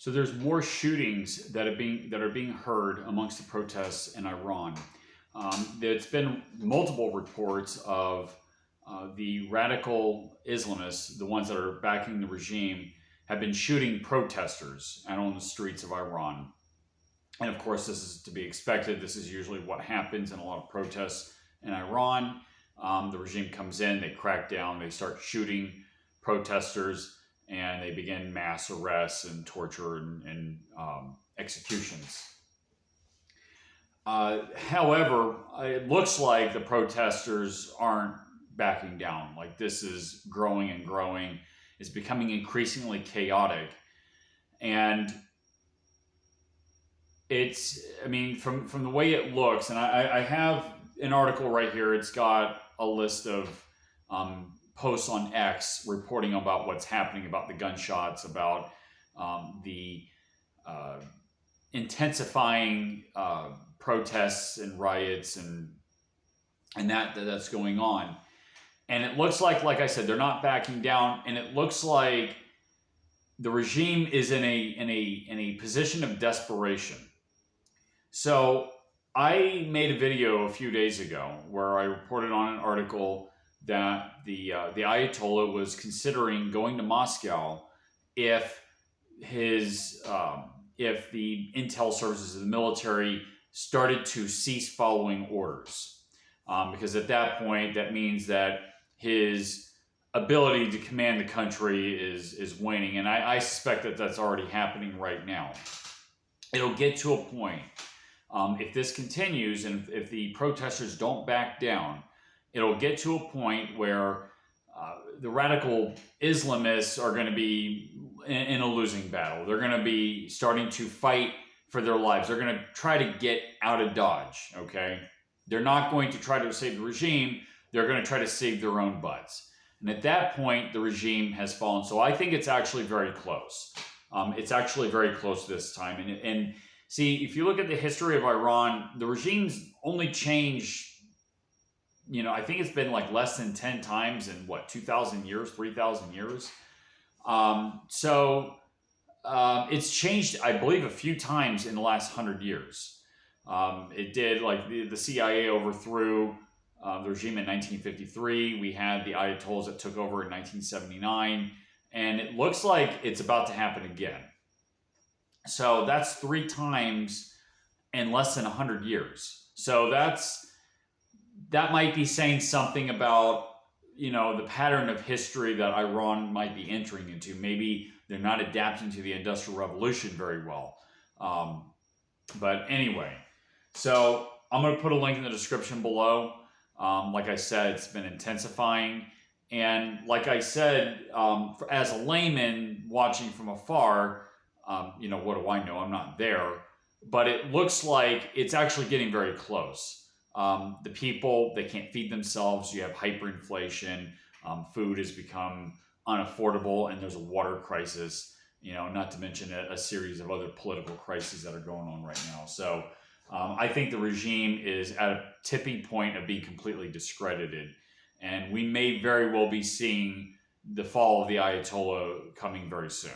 So there's more shootings that are being heard amongst the protests in Iran. There's been multiple reports of the radical Islamists, the ones that are backing the regime, have been shooting protesters out on the streets of Iran. And of course, this is to be expected. This is usually what happens in a lot of protests in Iran. The regime comes in, they crack down, they start shooting protesters, and they begin mass arrests and torture and executions. However, it looks like the protesters aren't backing down. Like, this is growing and growing. It's becoming increasingly chaotic. And it's, I mean, from the way it looks, and I have an article right here. It's got a list of posts on X reporting about what's happening, about the gunshots, about the intensifying protests and riots and that's going on. And it looks like I said, they're not backing down, and it looks like the regime is in a position of desperation. So I made a video a few days ago where I reported on an article that the Ayatollah was considering going to Moscow if if the intel services of the military started to cease following orders, because at that point that means that his ability to command the country is waning, and I suspect that that's already happening right now. It'll get to a point, if this continues and if the protesters don't back down, it'll get to a point where the radical Islamists are going to be in a losing battle. They're going to be starting to fight for their lives. They're going to try to get out of Dodge, okay? They're not going to try to save the regime. They're going to try to save their own butts. And at that point, the regime has fallen. So I think it's actually very close. It's actually very close this time. And see, if you look at the history of Iran, the regime's only changed, I think it's been like less than 10 times in 2,000 years, 3,000 years. It's changed, I believe, a few times in the last 100 years. It did, like the CIA overthrew the regime in 1953. We had the Ayatollahs that took over in 1979. And it looks like it's about to happen again. So that's 3 times in less than 100 years. So that might be saying something about, the pattern of history that Iran might be entering into. Maybe they're not adapting to the Industrial Revolution very well. But anyway, so I'm going to put a link in the description below. Like I said, it's been intensifying. And like I said, as a layman watching from afar, what do I know? I'm not there. But it looks like it's actually getting very close. The people, they can't feed themselves. You have hyperinflation. Food has become unaffordable, and there's a water crisis, not to mention a series of other political crises that are going on right now. So I think the regime is at a tipping point of being completely discredited. And we may very well be seeing the fall of the Ayatollah coming very soon.